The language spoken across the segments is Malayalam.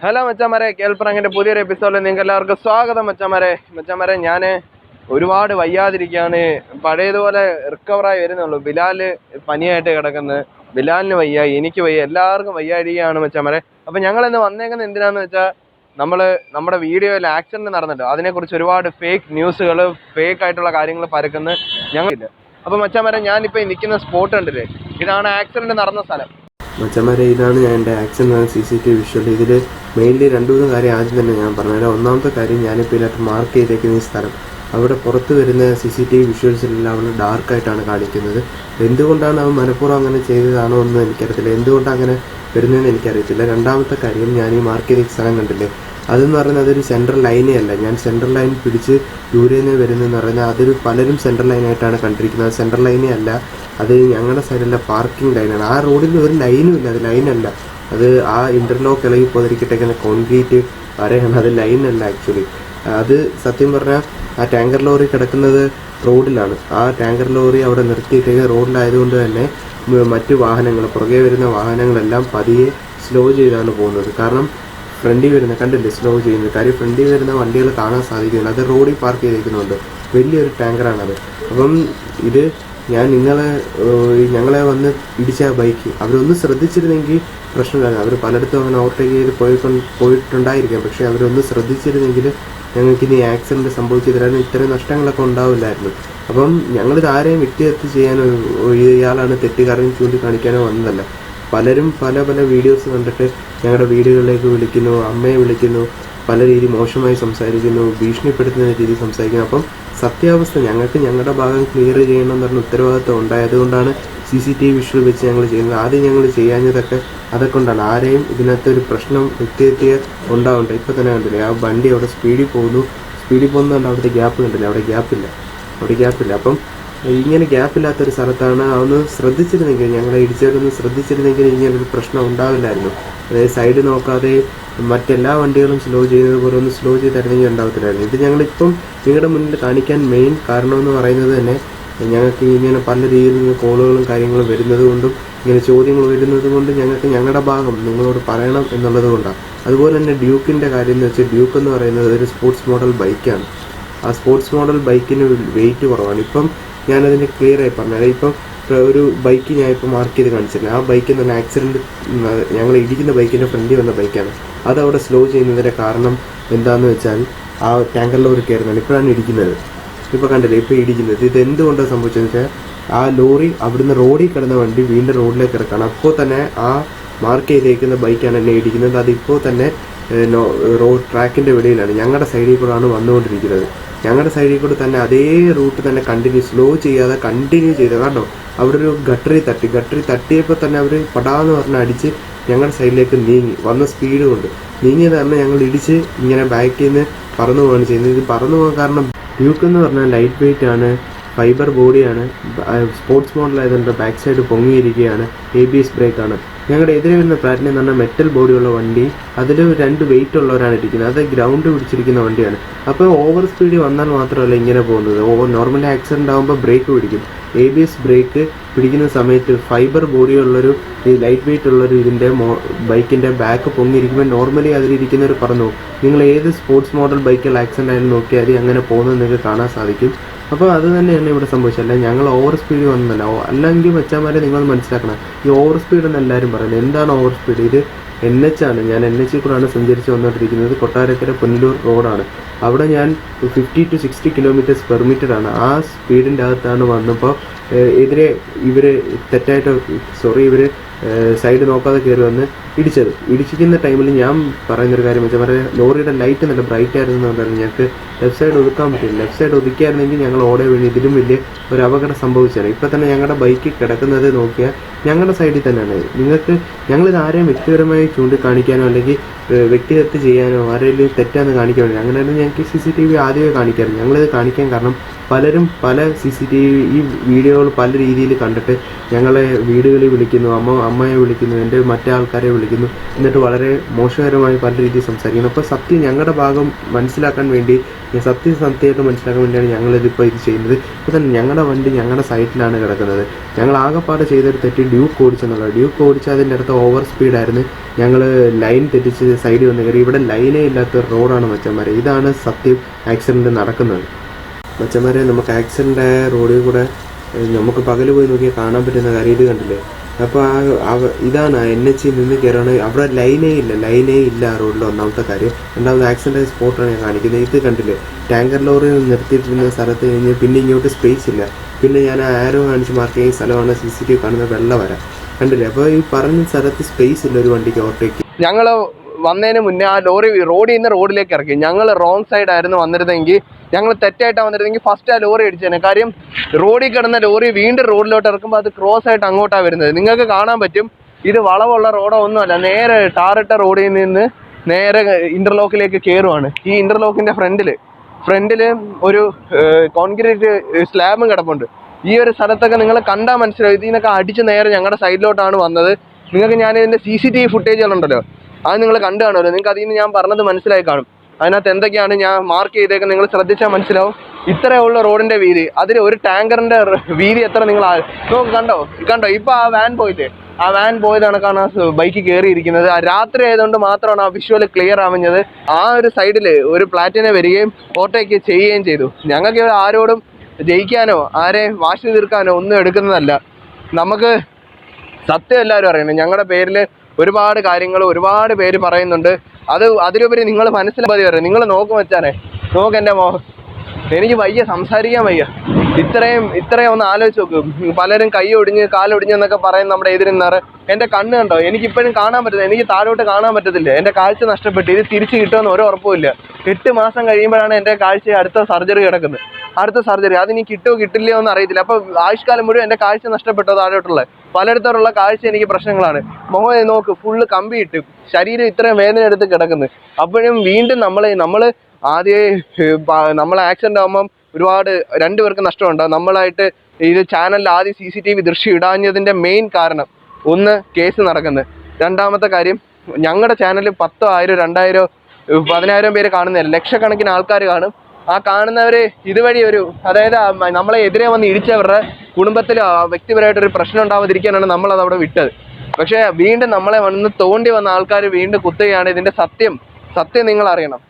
ഹലോ മച്ചാമാരെ, കേൾപ്പറങ്ങിന്റെ പുതിയൊരു എപ്പിസോഡിൽ നിങ്ങൾക്ക് എല്ലാവർക്കും സ്വാഗതം. മച്ചാമാരെ ഞാൻ ഒരുപാട് വയ്യാതിരിക്കുകയാണ്. പഴയതുപോലെ റിക്കവറായി വരുന്നുള്ളൂ. ബിലാല് പനിയായിട്ട് കിടക്കുന്നത്, ബിലാലിന് വയ്യ, എനിക്ക് വയ്യ, എല്ലാവർക്കും വയ്യാതിരിക്കുകയാണ് മച്ചാമാരെ. അപ്പം ഞങ്ങളിന്ന് വന്നേക്കുന്നത് എന്തിനാന്ന് വെച്ചാൽ, നമ്മുടെ വീഡിയോയിൽ ആക്സിഡന്റ് നടന്നല്ലോ, അതിനെക്കുറിച്ച് ഒരുപാട് ഫേക്ക് ന്യൂസുകൾ, ഫേക്ക് ആയിട്ടുള്ള കാര്യങ്ങൾ പരക്കുന്ന ഞങ്ങളില്ല. അപ്പം മച്ചാമാരെ, ഞാനിപ്പോൾ നിൽക്കുന്ന സ്പോട്ട് കണ്ടില്ലേ, ഇതാണ് ആക്സിഡന്റ് നടന്ന സ്ഥലം. മച്ചന്മാരെ, ഇതാണ് ഞാൻ എൻ്റെ ആക്സിഡന്റ് CCTV വിഷ്വൽ. ഇതിൽ മെയിൻലി 2-3 കാര്യം ആദ്യം തന്നെ ഞാൻ പറഞ്ഞുതരാം. ഒന്നാമത്തെ കാര്യം, ഞാനിപ്പോൾ ഇതിനകത്ത് മാർക്ക് ചെയ്തേക്കുന്ന ഈ സ്ഥലം, അവിടെ പുറത്ത് വരുന്ന CCTV വിഷ്വൽസിലെല്ലാം അവൾ ഡാർക്കായിട്ടാണ് കാണിക്കുന്നത്. എന്തുകൊണ്ടാണ് അവൻ മനഃപൂർവ്വം അങ്ങനെ ചെയ്തതാണോ എന്ന് എനിക്കറിയത്തില്ല, എന്തുകൊണ്ടാണ് അങ്ങനെ വരുന്നതെന്ന് എനിക്കറിയത്തില്ല. രണ്ടാമത്തെ കാര്യം, ഞാൻ ഈ മാർക്ക് ചെയ്ത സ്ഥലം കണ്ടില്ലേ, അതെന്ന് പറയുന്നത് അതൊരു സെൻട്രൽ ലൈനേ അല്ല. ഞാൻ സെൻട്രൽ ലൈൻ പിടിച്ച് ദൂരെ നിന്ന് വരുന്നതെന്ന് പറയുന്നത് അതൊരു പലരും സെൻട്രൽ ലൈനായിട്ടാണ് കണ്ടിരിക്കുന്നത്. സെൻട്രൽ ലൈനേ അല്ല, അത് ഞങ്ങളുടെ സൈഡിലെ പാർക്കിംഗ് ലൈനാണ്. ആ റോഡിൽ ഒരു ലൈനും ഇല്ല, അത് ലൈനല്ല. അത് ആ ഇന്റർലോക്ക് ഇളകി പോതിരിക്കട്ടേക്കുന്ന കോൺക്രീറ്റ് വരെയാണ്, അത് ലൈനല്ല ആക്ച്വലി. അത് സത്യം പറഞ്ഞാൽ ആ ടാങ്കർ ലോറി കിടക്കുന്നത് റോഡിലാണ്. ആ ടാങ്കർ ലോറി അവിടെ നിർത്തിയിട്ടേക്കുന്ന റോഡിലായതുകൊണ്ട് തന്നെ മറ്റു വാഹനങ്ങൾ, പുറകെ വരുന്ന വാഹനങ്ങളെല്ലാം പതിയെ സ്ലോ ചെയ്താണ് പോകുന്നത്. കാരണം ഫ്രണ്ടിൽ വരുന്ന കണ്ടില്ലേ സ്ലോ ചെയ്യുന്നത്, കാര്യം ഫ്രണ്ടിൽ വരുന്ന വണ്ടികൾ കാണാൻ സാധിക്കുന്നില്ല. അത് റോഡിൽ പാർക്ക് ചെയ്തേക്കുന്നുണ്ട്, വലിയൊരു ടാങ്കറാണത്. അപ്പം ഇത് ഞാൻ ഞങ്ങളെ വന്ന് ഇടിച്ച ബൈക്ക് അവരൊന്ന് ശ്രദ്ധിച്ചിരുന്നെങ്കിൽ പ്രശ്നമില്ല. അവർ പലയിടത്തും അങ്ങനെ ഓവർടേക്ക് ചെയ്ത് പോയിട്ടുണ്ടായിരിക്കാം. പക്ഷെ അവരൊന്ന് ശ്രദ്ധിച്ചിരുന്നെങ്കിൽ ഞങ്ങൾക്കിനി ആക്സിഡന്റ് സംഭവിച്ചതിലാണ് ഇത്തരം നഷ്ടങ്ങളൊക്കെ ഉണ്ടാവില്ലായിരുന്നു. അപ്പം ഞങ്ങളിത് ആരെയും വ്യക്തിഹത്യ ചെയ്യാനോ ഇയാളാണ് തെറ്റുകാരൻ ചൂണ്ടിക്കാണിക്കാനോ വന്നതല്ല. പലരും പല വീഡിയോസ് കണ്ടിട്ട് ഞങ്ങളുടെ വീടുകളിലേക്ക് വിളിക്കുന്നു, അമ്മയെ വിളിക്കുന്നു, പല രീതി മോശമായി സംസാരിക്കുന്നു, ഭീഷണിപ്പെടുത്തുന്ന രീതി സംസാരിക്കുന്നു. അപ്പം സത്യാവസ്ഥ ഞങ്ങൾക്ക് ഞങ്ങളുടെ ഭാഗം ക്ലിയർ ചെയ്യണമെന്ന് പറഞ്ഞ ഉത്തരവാദിത്വം ഉണ്ടായതുകൊണ്ടാണ് CCTV വിഷ്വൽ വെച്ച് ഞങ്ങൾ ചെയ്യുന്നത്. ആദ്യം ഞങ്ങൾ ചെയ്യാഞ്ഞതൊക്കെ അതൊക്കെ കൊണ്ടാണ്. ആരെയും ഇതിനകത്ത് ഒരു പ്രശ്നം വ്യക്തിഹത്യ ഉണ്ടാവണ്ട. ഇപ്പം തന്നെ കണ്ടില്ലേ, ആ വണ്ടി അവിടെ സ്പീഡിൽ പോകുന്നുണ്ട്. അവിടുത്തെ ഗ്യാപ്പ് കണ്ടില്ല, അവിടെ ഗ്യാപ്പില്ല. അപ്പം ഇങ്ങനെ ഗ്യാപ്പില്ലാത്തൊരു സ്ഥലത്താണ് അതൊന്ന് ശ്രദ്ധിച്ചിരുന്നെങ്കിൽ, ഞങ്ങളെ ഇടിച്ചവരൊന്ന് ശ്രദ്ധിച്ചിരുന്നെങ്കിൽ ഇങ്ങനൊരു പ്രശ്നം ഉണ്ടാവില്ലായിരുന്നു. അതായത് സൈഡ് നോക്കാതെ മറ്റെല്ലാ വണ്ടികളും സ്ലോ ചെയ്യുന്നത് പോലെ ഒന്ന് സ്ലോ ചെയ്തിരുന്നെങ്കിൽ ഉണ്ടാവത്തില്ലായിരുന്നു. ഇത് ഞങ്ങളിപ്പം നിങ്ങളുടെ മുന്നിൽ കാണിക്കാൻ മെയിൻ കാരണമെന്ന് പറയുന്നത് തന്നെ, ഞങ്ങൾക്ക് ഇങ്ങനെ പല രീതിയിൽ കോളുകളും കാര്യങ്ങളും വരുന്നത് കൊണ്ടും ഇങ്ങനെ ചോദ്യങ്ങൾ വരുന്നത് കൊണ്ട് ഞങ്ങൾക്ക് ഞങ്ങളുടെ ഭാഗം നിങ്ങളോട് പറയണം എന്നുള്ളത് കൊണ്ടാണ്. അതുപോലെ തന്നെ ഡ്യൂക്കിൻ്റെ കാര്യം എന്ന് വെച്ചാൽ, ഡ്യൂക്ക് എന്ന് പറയുന്നത് ഒരു സ്പോർട്സ് മോഡൽ ബൈക്കാണ്. ആ സ്പോർട്സ് മോഡൽ ബൈക്കിന് വെയിറ്റ് കുറവാണ്. ഇപ്പം ഞാനതിന് ക്ലിയറായി പറഞ്ഞത്, ഇപ്പം ഒരു ബൈക്ക് ഞാൻ ഇപ്പോൾ മാർക്ക് ചെയ്ത് കാണിച്ചിരുന്നത്, ആ ബൈക്കിൽ നിന്ന് ആക്സിഡൻറ്റ്, ഞങ്ങൾ ഇടിക്കുന്ന ബൈക്കിൻ്റെ ഫ്രണ്ടിൽ വന്ന ബൈക്കാണ്. അതവിടെ സ്ലോ ചെയ്യുന്നതിൻ്റെ കാരണം എന്താണെന്ന് വെച്ചാൽ, ആ ടാങ്കർ ലോറി കയറുന്നതാണ്. ഇപ്പോഴാണ് ഇടിക്കുന്നത്, ഇപ്പോൾ കണ്ടില്ലേ, ഇപ്പോൾ ഇടിക്കുന്നത്. ഇത് എന്തുകൊണ്ടാണ് സംഭവിച്ചതെന്ന് വെച്ചാൽ, ആ ലോറി അവിടുന്ന് റോഡിൽ കിടന്ന വണ്ടി വീണ്ടും റോഡിലേക്ക് ഇറക്കണം. അപ്പോൾ തന്നെ ആ മാർക്ക് ചെയ്തേക്കുന്ന ബൈക്കാണ് എന്നെ ഇടിക്കുന്നത്. അതിപ്പോൾ തന്നെ റോഡ് ട്രാക്കിൻ്റെ വെളിയിലാണ്, ഞങ്ങളുടെ സൈഡിൽ കൂടെയാണ് വന്നുകൊണ്ടിരിക്കുന്നത്. ഞങ്ങളുടെ സൈഡിൽ കൂടെ തന്നെ അതേ റൂട്ട് തന്നെ സ്ലോ ചെയ്യാതെ കണ്ടിന്യൂ ചെയ്ത്. കാരണം അവിടെ ഒരു ഗട്ടറി തട്ടിയപ്പോൾ തന്നെ അവർ പടാന്ന് പറഞ്ഞ് അടിച്ച് ഞങ്ങളുടെ സൈഡിലേക്ക് വന്ന സ്പീഡ് കൊണ്ട് നീങ്ങിയത് കാരണം ഞങ്ങൾ ഇടിച്ച് ഇങ്ങനെ ബാക്കിൽ നിന്ന് പറന്നു പോവുകയാണ് ചെയ്യുന്നത്. ഇത് പറന്നു പോകാൻ കാരണം, ഡ്യൂക്ക് എന്ന് പറഞ്ഞാൽ ലൈറ്റ് വെയിറ്റ് ആണ്, ഫൈബർ ബോഡിയാണ്, സ്പോർട്സ് മോഡലായതുകൊണ്ട് ബാക്ക് സൈഡ് പൊങ്ങിയിരിക്കുകയാണ്, ABS ബ്രേക്കാണ്. ഞങ്ങളുടെ എതിരെ വരുന്ന പ്ലാറ്റിനം എന്ന് പറഞ്ഞാൽ മെറ്റൽ ബോഡിയുള്ള വണ്ടി, അതിൽ 2 വെയിറ്റ് ഉള്ളവരാണ് ഇരിക്കുന്നത്. അത് ഗ്രൗണ്ട് പിടിച്ചിരിക്കുന്ന വണ്ടിയാണ്. അപ്പോൾ ഓവർ സ്പീഡ് വന്നാൽ മാത്രമല്ല ഇങ്ങനെ പോകുന്നത്. നോർമലി ആക്സിഡന്റ് ആകുമ്പോൾ ബ്രേക്ക് പിടിക്കും. ABS ബ്രേക്ക് പിടിക്കുന്ന സമയത്ത് ഫൈബർ ബോഡിയുള്ളൊരു ലൈറ്റ് വെയിറ്റ് ഉള്ളൊരു ഇതിൻ്റെ ബൈക്കിൻ്റെ ബാക്ക് പൊങ്ങിയിരിക്കുമ്പോൾ നോർമലി അതിലിരിക്കുന്നവർ പറഞ്ഞു, നിങ്ങൾ ഏത് സ്പോർട്സ് മോഡൽ ബൈക്കുകൾ ആക്സിഡന്റ് ആയാലും നോക്കിയാൽ അത് അങ്ങനെ പോകുന്നത് നിങ്ങൾക്ക് കാണാൻ സാധിക്കും. അപ്പോൾ അത് തന്നെയാണ് ഇവിടെ സംഭവിച്ചത്. ഞങ്ങൾ ഓവർ സ്പീഡ് വന്നതല്ല. അല്ലെങ്കിൽ മച്ചാന്മാരെ നിങ്ങൾ മനസ്സിലാക്കണം, ഈ ഓവർ സ്പീഡ് എന്ന് എല്ലാവരും പറയുന്നത്. എന്താണ് ഓവർ സ്പീഡ്? ഇത് NH ആണ്. ഞാൻ NH കൂടാണ് സഞ്ചരിച്ച് വന്നുകൊണ്ടിരിക്കുന്നത്. കൊട്ടാരക്കര പുനലൂർ റോഡാണ്. അവിടെ ഞാൻ 50 to 60 km/m ആണ്. ആ സ്പീഡിൻ്റെ അകത്താണ് വന്നപ്പോൾ എതിരെ ഇവർ ഇവർ സൈഡ് നോക്കാതെ കയറി വന്ന് ഇടിച്ചിരിക്കുന്ന ടൈമിൽ ഞാൻ പറയുന്നൊരു കാര്യം വെച്ചാൽ, ലോറിയുടെ ലൈറ്റ് നല്ല ബ്രൈറ്റ് ആയിരുന്നു പറഞ്ഞാൽ ഞങ്ങൾക്ക് ലെഫ്റ്റ് സൈഡ് ഒതുക്കാൻ പറ്റില്ല. ലെഫ്റ്റ് സൈഡ് ഒതുക്കിയായിരുന്നെങ്കിൽ ഞങ്ങൾ ഓടെ വീണ് ഇതിലും വലിയ ഒരു അപകടം സംഭവിച്ചാണ്. ഇപ്പം തന്നെ ഞങ്ങളുടെ ബൈക്ക് കിടക്കുന്നത് നോക്കിയാൽ ഞങ്ങളുടെ സൈഡിൽ തന്നെയാണ്. ഞങ്ങളിത് ആരെയും വ്യക്തിപരമായി ചൂണ്ടിക്കാണിക്കാനോ അല്ലെങ്കിൽ വ്യക്തിഹത്യ ചെയ്യാനോ ആരെങ്കിലും തെറ്റാന്ന് കാണിക്കാനോ അങ്ങനെയായിരുന്നു ഞങ്ങൾക്ക് CCTV ആദ്യമേ കാണിക്കാറുണ്ട്. ഞങ്ങളിത് കാണിക്കാൻ കാരണം, പലരും പല CCTV ഈ വീഡിയോകൾ പല രീതിയിൽ കണ്ടിട്ട് ഞങ്ങളെ വീടുകളിൽ വിളിക്കുന്നു, അമ്മയെ വിളിക്കുന്നു, എൻ്റെ മറ്റേ ആൾക്കാരെ വിളിക്കുന്നു, എന്നിട്ട് വളരെ മോശകരമായി പല രീതിയിൽ സംസാരിക്കുന്നു. അപ്പോൾ സത്യം ഞങ്ങളുടെ ഭാഗം മനസ്സിലാക്കാൻ വേണ്ടി, സത്യമായിട്ട് മനസ്സിലാക്കാൻ വേണ്ടിയാണ് ഞങ്ങളിതിപ്പോൾ ഇത് ചെയ്യുന്നത്. ഇപ്പോൾ തന്നെ ഞങ്ങളുടെ വണ്ടി ഞങ്ങളുടെ സൈറ്റിലാണ് കിടക്കുന്നത്. ഞങ്ങൾ ആകെപ്പാടെ ചെയ്തൊരു തെറ്റ് ഡ്യൂക്ക് ഓടിച്ചെന്നുള്ളത്. ഡ്യൂക്ക് ഓടിച്ച് അതിൻ്റെ അടുത്ത് ഓവർ സ്പീഡായിരുന്നു. ഞങ്ങൾ ലൈൻ തെറ്റിച്ച് സൈഡിൽ വന്ന് കയറി. ഇവിടെ ലൈനേ ഇല്ലാത്ത റോഡാണ് മച്ചന്മാരെ. ഇതാണ് സത്യം ആക്സിഡൻറ്റ് നടക്കുന്നത് മച്ചന്മാരെ. നമുക്ക് ആക്സിഡൻ്റ് ആയ റോഡിൽ കൂടെ നമുക്ക് പകൽ പോയി നോക്കിയാൽ കാണാൻ പറ്റുന്ന കാര്യം ഇത് കണ്ടില്ലേ. അപ്പോൾ ഇതാണ് NH നിന്ന് കയറുകയാണെങ്കിൽ അവിടെ ലൈനേ ഇല്ല ആ റോഡിൽ. ഒന്നാമത്തെ കാര്യം. രണ്ടാമത് ആക്സിഡൻ്റ് ആയ സ്പോട്ടാണ് ഞാൻ കാണിക്കുന്നത്. ഇത് കണ്ടില്ലേ, ടാങ്കർ ലോറി നിർത്തിയിട്ടിരുന്ന സ്ഥലത്ത് കഴിഞ്ഞ് പിന്നെ ഇങ്ങോട്ട് സ്പേസ് ഇല്ല. പിന്നെ ഞാൻ ആരോ കാണിച്ച് മാർക്ക് ചെയ്യുന്ന സ്ഥലമാണ് CCTV കാണുന്ന വെള്ള വര കണ്ടില്ലേ. അപ്പോൾ ഈ പറഞ്ഞ സ്ഥലത്ത് സ്പേസ് ഇല്ല ഒരു വണ്ടിക്ക് ഓവർടേക്ക്. ഞങ്ങൾ വന്നതിന് മുന്നേ ആ ലോറി റോഡിൽ നിന്ന് റോഡിലേക്ക് ഇറക്കി. ഞങ്ങൾ റോങ് സൈഡ് ആയിരുന്നു വന്നിരുന്നെങ്കിൽ, ഞങ്ങൾ തെറ്റായിട്ടാണ് വന്നിരുന്നെങ്കിൽ ഫസ്റ്റ് ആ ലോറി അടിച്ചേനെ. കാര്യം റോഡിൽ കിടന്ന ലോറി വീണ്ടും റോഡിലോട്ട് ഇറക്കുമ്പോൾ അത് ക്രോസ് ആയിട്ട് അങ്ങോട്ടാണ് വരുന്നത്. നിങ്ങൾക്ക് കാണാൻ പറ്റും, ഇത് വളവുള്ള റോഡോ ഒന്നുമല്ല, നേരെ ടാറിട്ട റോഡിൽ നിന്ന് നേരെ ഇന്റർലോക്കിലേക്ക് കയറുവാണ്. ഈ ഇന്റർലോക്കിന്റെ ഫ്രണ്ടിൽ ഒരു കോൺക്രീറ്റ് സ്ലാബും കിടപ്പുണ്ട്. ഈ ഒരു സ്ഥലത്തൊക്കെ നിങ്ങൾ കണ്ടാൽ മനസ്സിലാവും ഇതിനൊക്കെ അടിച്ച് നേരെ ഞങ്ങളുടെ സൈഡിലോട്ടാണ് വന്നത്. നിങ്ങൾക്ക് ഞാൻ ഇതിൻ്റെ CCTV ഫുട്ടേജുകളുണ്ടല്ലോ, അത് നിങ്ങൾ കണ്ടു കാണുമല്ലോ. നിങ്ങൾക്ക് അതിൽ നിന്ന് ഞാൻ പറഞ്ഞത് മനസ്സിലായി കാണും. അതിനകത്ത് എന്തൊക്കെയാണ് ഞാൻ മാർക്ക് ചെയ്തേക്കുന്നത് നിങ്ങൾ ശ്രദ്ധിച്ചാൽ മനസ്സിലാവും. ഇത്രയുള്ള റോഡിൻ്റെ വീതി, അതിൽ ഒരു ടാങ്കറിൻ്റെ വീതി എത്ര നിങ്ങൾ കണ്ടോ. ഇപ്പോൾ ആ വാൻ പോയില്ലേ, ആ വാൻ പോയത് കണക്കാണ് ആ ബൈക്ക് കയറിയിരിക്കുന്നത്. ആ രാത്രി ആയതുകൊണ്ട് മാത്രമാണ് ആ വിഷ്വൽ ക്ലിയർ ആവുന്നത്. ആ ഒരു സൈഡിൽ ഒരു പ്ലാറ്റിനെ വരികയും ഓവർടേക്ക് ചെയ്യുകയും ചെയ്തു. ഞങ്ങൾക്ക് ആരോടും ജയിക്കാനോ ആരെയും വാശി തീർക്കാനോ ഒന്നും എടുക്കുന്നതല്ല. നമുക്ക് സത്യം എല്ലാവരും അറിയണം. ഞങ്ങളുടെ പേരിൽ ഒരുപാട് കാര്യങ്ങൾ ഒരുപാട് പേര് പറയുന്നുണ്ട്. അതിലുപരി നിങ്ങൾ മനസ്സിലാക്കി പറയാം. നിങ്ങൾ നോക്കും വെച്ചാലേ എൻ്റെ എനിക്ക് വയ്യ, സംസാരിക്കാൻ വയ്യ. ഇത്രയും ഒന്ന് ആലോചിച്ച് നോക്കും. പലരും കൈ ഒടിഞ്ഞ് കാലൊടിഞ്ഞ് എന്നൊക്കെ പറയും നമ്മുടെ എതിരുന്നാറ്. എൻ്റെ കണ്ണ് കണ്ടോ, എനിക്കിപ്പോഴും കാണാൻ പറ്റുന്നത്, എനിക്ക് താഴോട്ട് കാണാൻ പറ്റത്തില്ല. എൻ്റെ കാഴ്ച നഷ്ടപ്പെട്ടു. ഇത് തിരിച്ച് കിട്ടുമെന്ന് ഒരു ഉറപ്പുമില്ല. 8 മാസം കഴിയുമ്പോഴാണ് എൻ്റെ കാഴ്ച അടുത്ത സർജറി കിടക്കുന്നത്. അതിനി കിട്ടുമോ കിട്ടില്ലയോ എന്ന് അറിയത്തില്ല. അപ്പോൾ ആയുഷ്കാലം മുഴുവൻ എൻ്റെ കാഴ്ച നഷ്ടപ്പെട്ടോ താഴോട്ടുള്ള പലയിടത്തോടുള്ള കാഴ്ച എനിക്ക് പ്രശ്നങ്ങളാണ്. മുഖം നോക്ക്, ഫുള്ള് കമ്പിയിട്ട് ശരീരം ഇത്രയും വേദന എടുത്ത് കിടക്കുന്നത്. അപ്പോഴും വീണ്ടും നമ്മൾ ആക്സിഡൻ്റ് ആകുമ്പം ഒരുപാട് 2 പേർക്ക് നഷ്ടമുണ്ടാകും. നമ്മളായിട്ട് ഇത് ചാനലിൽ ആദ്യം CCTV ദൃശ്യം ഇടാഞ്ഞതിൻ്റെ മെയിൻ കാരണം ഒന്ന് കേസ് നടക്കുന്നത്. രണ്ടാമത്തെ കാര്യം ഞങ്ങളുടെ ചാനലിൽ 10, 1000, 2000, 10,000 പേര് കാണുന്നില്ല, ലക്ഷക്കണക്കിന് ആൾക്കാർ കാണും. ആ കാണുന്നവര് ഇതുവഴി അതായത് നമ്മളെ എതിരെ വന്ന് ഇടിച്ചവരുടെ കുടുംബത്തിൽ വ്യക്തിപരമായിട്ടൊരു പ്രശ്നം ഉണ്ടാവാതിരിക്കാനാണ് നമ്മളത് അവിടെ വിട്ടത്. പക്ഷേ വീണ്ടും നമ്മളെ വന്ന് തോണ്ടി വന്ന ആൾക്കാർ വീണ്ടും കുത്തുകയാണ്. ഇതിൻ്റെ സത്യം നിങ്ങൾ അറിയണം.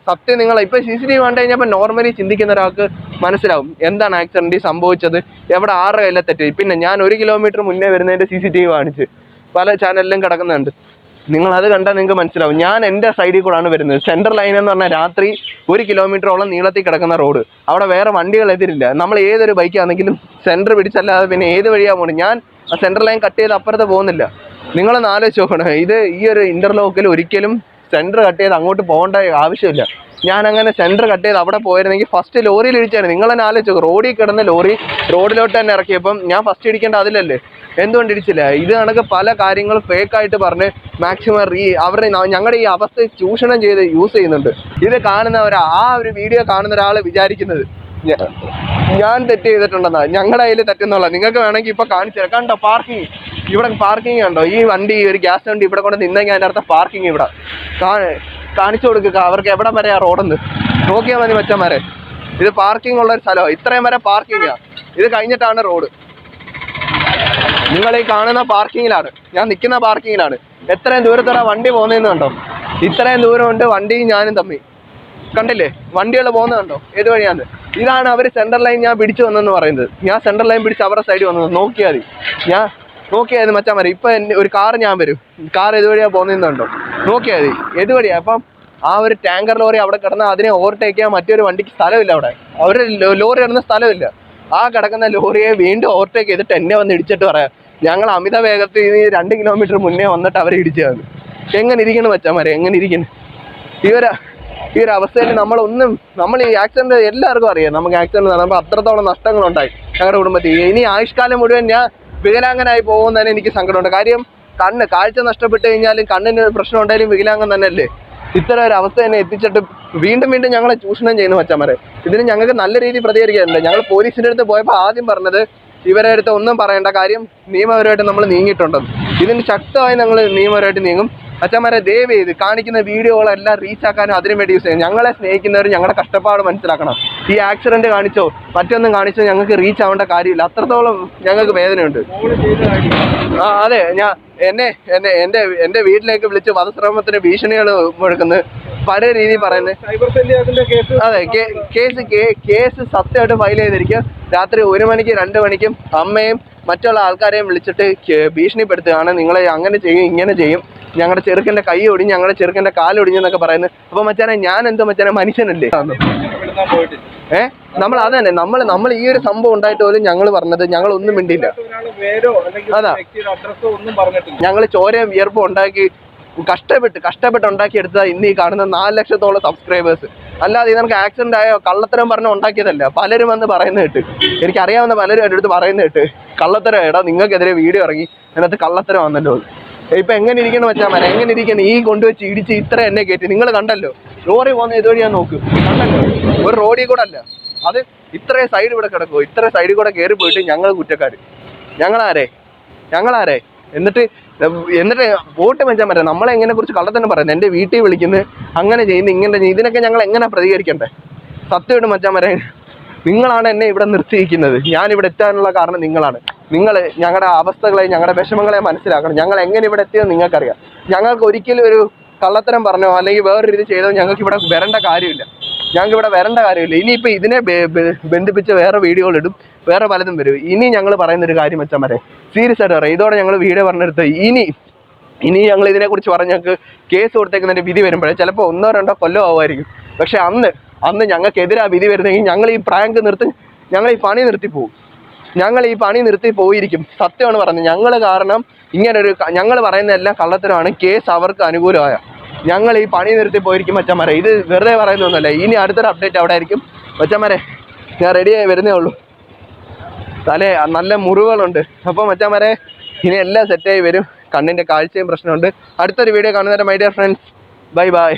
നിങ്ങൾ ഇപ്പോൾ CCTV കണ്ടു കഴിഞ്ഞപ്പോൾ നോർമലി ചിന്തിക്കുന്ന ഒരാൾക്ക് മനസ്സിലാവും എന്താണ് ആക്സിഡൻറ്റ് സംഭവിച്ചത്, എവിടെ ആരുടെ കയ്യിലെ തെറ്റ്. പിന്നെ ഞാൻ 1 കിലോമീറ്റർ മുന്നേ വരുന്നതിൻ്റെ CCTV കാണിച്ച് പല ചാനലിലും കിടക്കുന്നുണ്ട്. നിങ്ങളത് കണ്ടാൽ നിങ്ങൾക്ക് മനസ്സിലാവും. ഞാൻ എൻ്റെ സൈഡിൽ കൂടെയാണ് വരുന്നത്. സെൻട്രൽ ലൈൻ എന്ന് പറഞ്ഞാൽ രാത്രി 1 കിലോമീറ്ററോളം നീളത്തിൽ കിടക്കുന്ന റോഡ്. അവിടെ വേറെ വണ്ടികൾ എതിരില്ല. നമ്മൾ ഏതൊരു ബൈക്കാണെങ്കിലും സെൻറ്റർ പിടിച്ചല്ലാതെ പിന്നെ ഏത് വഴിയാണ് പോകുന്നത്. ഞാൻ ആ സെൻട്രൽ ലൈൻ കട്ട് ചെയ്ത് അപ്പുറത്ത് പോകുന്നില്ല. നിങ്ങളൊന്ന് ആലോചിച്ച് നോക്കണം. ഈ ഒരു ഇൻ്റർലോക്കിൽ ഒരിക്കലും സെൻറ്റർ കട്ട് ചെയ്ത് അങ്ങോട്ട് പോകേണ്ട ആവശ്യമില്ല. ഞാൻ അങ്ങനെ സെൻറ്റർ കട്ട് ചെയ്ത് അവിടെ പോയിരുന്നെങ്കിൽ ഫസ്റ്റ് ലോറിയിൽ ഇടിച്ചാണ്. നിങ്ങളെന്നെ ആലോചിച്ച് നോക്കും. റോഡിൽ കിടന്ന ലോറി റോഡിലോട്ട് തന്നെ ഇറക്കിയപ്പം ഞാൻ ഫസ്റ്റ് ഇടിക്കേണ്ട അതിലല്ലേ, എന്തുകൊണ്ട് ഇടിച്ചില്ല? ഇത് കണക്ക് പല കാര്യങ്ങളും ഫേക്കായിട്ട് പറഞ്ഞ് മാക്സിമം ഞങ്ങളുടെ ഈ അവസ്ഥ ചൂഷണം ചെയ്ത് യൂസ് ചെയ്യുന്നുണ്ട്. ഇത് ആ ഒരു വീഡിയോ കാണുന്ന ഒരാൾ വിചാരിക്കുന്നത് ഞാൻ തെറ്റ് ചെയ്തിട്ടുണ്ടെന്നാ. ഞങ്ങളുടെ കയ്യിൽ തെറ്റെന്നുള്ള നിങ്ങൾക്ക് വേണമെങ്കിൽ ഇപ്പോൾ കാണിച്ചു തരാം. കണ്ടോ പാർക്കിംഗ്, ഇവിടെ പാർക്കിംഗ് കണ്ടോ? ഈ വണ്ടി ഒരു ഗ്യാസ് വണ്ടി ഇവിടെ കൊണ്ട് നിന്നെങ്കിൽ അതിൻ്റെ അർത്ഥം പാർക്കിംഗ് ഇവിടെ കാണിച്ചു കൊടുക്കുക. അവർക്ക് എവിടെ വരെ ആ റോഡെന്ന് നോക്കിയാൽ മതി മച്ചന്മാരെ. ഇത് പാർക്കിംഗ് ഉള്ളൊരു സ്ഥലമാണ്. ഇത്രയും വരെ പാർക്കിങ്ങാണ്. ഇത് കഴിഞ്ഞിട്ടാണ് റോഡ്. നിങ്ങൾ ഈ കാണുന്ന പാർക്കിങ്ങിലാണ്, ഞാൻ നിൽക്കുന്ന പാർക്കിങ്ങിലാണ്. എത്രയും ദൂരത്തോടെ വണ്ടി പോകുന്നതെന്ന് കണ്ടോ? ഇത്രയും ദൂരമുണ്ട് വണ്ടിയും ഞാനും തമ്മിൽ. കണ്ടില്ലേ വണ്ടികൾ പോകുന്നത് കണ്ടോ? ഏത് വഴിയാണ്? ഇതാണ് അവർ സെൻട്രൽ ലൈൻ ഞാൻ പിടിച്ചു വന്നെന്ന് പറയുന്നത്. ഞാൻ സെൻട്രൽ ലൈൻ പിടിച്ച് അവരുടെ സൈഡിൽ വന്നത്. നോക്കിയാൽ മതി മച്ചാമാരെ. ഇപ്പം ഒരു കാർ ഞാൻ വരും, കാർ ഏതുവഴിയാണ് പോകുന്നതെന്നുണ്ടോ? നോക്കിയാൽ മതി ഏതുവഴിയാണ്. അപ്പം ആ ഒരു ടാങ്കർ ലോറി അവിടെ കിടന്നാൽ അതിനെ ഓവർടേക്ക് ചെയ്യാൻ മറ്റൊരു വണ്ടിക്ക് സ്ഥലമില്ല. അവിടെ ലോറി കിടന്ന സ്ഥലമില്ല. ആ കിടക്കുന്ന ലോറിയെ വീണ്ടും ഓവർടേക്ക് ചെയ്തിട്ട് എന്നെ വന്ന് ഇടിച്ചിട്ട് പറയാം ഞങ്ങൾ അമിത വേഗത്തിൽ 2 കിലോമീറ്റർ മുന്നേ വന്നിട്ട് അവരെ ഇടിച്ചതാണ്. എങ്ങനെ ഇരിക്കണം മച്ചാമാരെ, എങ്ങനെ ഇരിക്കണം? ഈ ഒരു അവസ്ഥയിൽ നമ്മൾ ഈ ആക്സിഡന്റ് എല്ലാവർക്കും അറിയാം. നമുക്ക് ആക്സിഡന്റ് നടക്കുമ്പോൾ അത്രത്തോളം നഷ്ടങ്ങളുണ്ടായി ഞങ്ങളുടെ കുടുംബത്തിൽ. ഇനി ആയുഷ്കാലം മുഴുവൻ ഞാൻ വികലാംഗനായി പോകുന്നതിന് എനിക്ക് സങ്കടമുണ്ട്. കാര്യം കാഴ്ച നഷ്ടപ്പെട്ട് കഴിഞ്ഞാലും കണ്ണിന് പ്രശ്നം ഉണ്ടായാലും വികലാംഗം തന്നെയല്ലേ. ഇത്തരം ഒരു അവസ്ഥ തന്നെ എത്തിച്ചിട്ട് വീണ്ടും ഞങ്ങളെ ചൂഷണം ചെയ്യുന്നു മച്ചാമാരെ. ഇതിന് ഞങ്ങൾക്ക് നല്ല രീതിയിൽ പ്രതികരിക്കാറുണ്ട്. ഞങ്ങൾ പോലീസിൻ്റെ അടുത്ത് പോയപ്പോൾ ആദ്യം പറഞ്ഞത് ഇവരെ അടുത്ത് ഒന്നും പറയേണ്ട കാര്യം നിയമപരമായിട്ട് നമ്മൾ നീങ്ങിയിട്ടുണ്ടെന്ന്. ഇതിന് ശക്തമായി ഞങ്ങൾ നിയമപരമായിട്ട് നീങ്ങും. അച്ഛന്മാരെ ദയവ് ചെയ്ത് കാണിക്കുന്ന വീഡിയോകളെല്ലാം റീച്ച് ആക്കാനും അതിനു വേണ്ടി യൂസ് ചെയ്യും. ഞങ്ങളെ സ്നേഹിക്കുന്നവർ ഞങ്ങളുടെ കഷ്ടപ്പാട് മനസ്സിലാക്കണം. ഈ ആക്സിഡന്റ് കാണിച്ചോ മറ്റൊന്നും കാണിച്ചോ ഞങ്ങൾക്ക് റീച്ച് ആവേണ്ട കാര്യമില്ല. അത്രത്തോളം ഞങ്ങൾക്ക് വേദനയുണ്ട്. അതെ, എൻ്റെ വീട്ടിലേക്ക് വിളിച്ച് വധശ്രമത്തിന് ഭീഷണികൾ മുഴക്കുന്നത്, പല രീതിയിൽ പറയുന്നത്. അതെ, കേസ് സത്യമായിട്ട് ഫയൽ ചെയ്തിരിക്കുക. രാത്രി 1 മണിക്ക് 2 മണിക്കും അമ്മയും മറ്റുള്ള ആൾക്കാരെയും വിളിച്ചിട്ട് ഭീഷണിപ്പെടുത്തുകയാണ്. നിങ്ങളെ അങ്ങനെ ചെയ്യും, ഇങ്ങനെ ചെയ്യും, ഞങ്ങളുടെ ചെറുക്കൻ്റെ കൈ ഒടിഞ്ഞ്, ഞങ്ങളുടെ ചെറുക്കൻ്റെ കാലൊടിഞ്ഞെന്നൊക്കെ പറയുന്നത്. അപ്പോൾ മച്ചാനെ ഞാൻ എന്തോ മച്ചാനെ മനുഷ്യനല്ലേ? നമ്മൾ അത് തന്നെ നമ്മൾ ഈ ഒരു സംഭവം ഉണ്ടായിട്ട് പോലും ഞങ്ങൾ പറഞ്ഞത് ഞങ്ങൾ ഒന്നും മിണ്ടിയില്ല. അതാ, ഞങ്ങൾ ചോരയും വിയർപ്പും ഉണ്ടാക്കി കഷ്ടപ്പെട്ട് ഉണ്ടാക്കിയെടുത്ത ഇന്ന് ഈ കാണുന്ന 4 ലക്ഷത്തോളം സബ്സ്ക്രൈബേഴ്സ്. അല്ലാതെ ഇത് നമുക്ക് ആക്സിഡന്റ് ആയോ കള്ളത്തരം പറഞ്ഞ് ഉണ്ടാക്കിയതല്ല. പലരും വന്ന് പറയുന്നത് കേട്ട്, എനിക്കറിയാവുന്ന പലരും എൻ്റെ അടുത്ത് പറയുന്നത് കേട്ട്, കള്ളത്തരം എടാ നിങ്ങൾക്കെതിരെ വീഡിയോ ഇറങ്ങി അതിനകത്ത് കള്ളത്തരം വന്നല്ലോ. ഇപ്പൊ എങ്ങനെ ഇരിക്കണം വെച്ചാൽ മരം, എങ്ങനെ ഇരിക്കണം ഈ കൊണ്ടുവച്ച് ഇടിച്ച് ഇത്ര എന്നെ കയറ്റി. നിങ്ങൾ കണ്ടല്ലോ ലോറി പോകുന്ന ഇതുവഴി ഞാൻ നോക്കും, കണ്ടല്ലോ ഒരു റോഡിൽ കൂടെ അല്ല അത്, ഇത്രയും സൈഡ് ഇവിടെ കിടക്കുമോ? ഇത്ര സൈഡിൽ കൂടെ കയറി പോയിട്ട് ഞങ്ങൾ കുറ്റക്കാർ. ഞങ്ങളാരെ എന്നിട്ട് വോട്ട് വെച്ചാൽ പറ്റാം. നമ്മളെങ്ങനെ കുറിച്ച് കള്ളത്തന്നെ പറയുന്നത്, എൻ്റെ വീട്ടിൽ വിളിക്കുന്നത്, അങ്ങനെ ചെയ്യുന്നത്, ഇങ്ങനെ ചെയ്യുന്നത്, ഇതിനൊക്കെ ഞങ്ങൾ എങ്ങനെ പ്രതികരിക്കണ്ടേ? സത്യമായിട്ട് മച്ചാൻ പറയാൻ, നിങ്ങളാണ് എന്നെ ഇവിടെ നിർത്തിയിരിക്കുന്നത്. ഞാനിവിടെ എത്താനുള്ള കാരണം നിങ്ങളാണ്. നിങ്ങൾ ഞങ്ങളുടെ അവസ്ഥകളെ, ഞങ്ങളുടെ വിഷമങ്ങളെ മനസ്സിലാക്കണം. ഞങ്ങൾ എങ്ങനെ ഇവിടെ എത്തിയെന്ന് നിങ്ങൾക്കറിയാം. ഞങ്ങൾക്ക് ഒരിക്കലും ഒരു കള്ളത്തരം പറഞ്ഞോ അല്ലെങ്കിൽ വേറൊരു ഇത് ചെയ്തോ ഞങ്ങൾക്ക് ഇവിടെ വരേണ്ട കാര്യമില്ല. ഇനിയിപ്പോൾ ഇതിനെ ബന്ധിപ്പിച്ച് വേറെ വീഡിയോകളിടും, വേറെ പലതും വരും. ഇനി ഞങ്ങൾ പറയുന്നൊരു കാര്യം വെച്ചാൽ മതി, സീരിയസ് ആയിട്ട് പറയാം. ഇതോടെ ഞങ്ങൾ വീഡിയോ പറഞ്ഞെടുത്ത് ഇനി ഞങ്ങൾ ഇതിനെക്കുറിച്ച് പറഞ്ഞ് ഞങ്ങൾക്ക് കേസ് കൊടുത്തേക്കുന്നതിൻ്റെ വിധി വരുമ്പോഴേ ചിലപ്പോൾ 1-2 കൊല്ലം ആവുമായിരിക്കും. പക്ഷെ അന്ന് ഞങ്ങൾക്കെതിരാ വിധി വരുന്നെങ്കിൽ ഞങ്ങൾ ഈ പ്രാങ്ക് ഞങ്ങൾ ഈ പണി നിർത്തിപ്പോവും. പോയിരിക്കും. സത്യമാണ് പറഞ്ഞത്. ഞങ്ങൾ കാരണം ഞങ്ങൾ പറയുന്നതെല്ലാം കള്ളത്തരമാണ്. കേസ് അവർക്ക് അനുകൂലമായ ഞങ്ങൾ ഈ പണി നിർത്തി പോയിരിക്കും മച്ചന്മാരെ. ഇത് വെറുതെ പറയുന്നൊന്നുമല്ല. ഇനി അടുത്തൊരു അപ്ഡേറ്റ് അവിടെ ആയിരിക്കും മച്ചന്മാരെ. ഞാൻ റെഡിയായി വരുന്നേ ഉള്ളൂ. നല്ല മുറിവുകളുണ്ട്. അപ്പോൾ മച്ചന്മാരെ ഇനി എല്ലാം സെറ്റായി വരും. കണ്ണിൻ്റെ കാഴ്ചയും പ്രശ്നമുണ്ട്. അടുത്തൊരു വീഡിയോ കാണുന്നവരെ my dear friends, bye bye.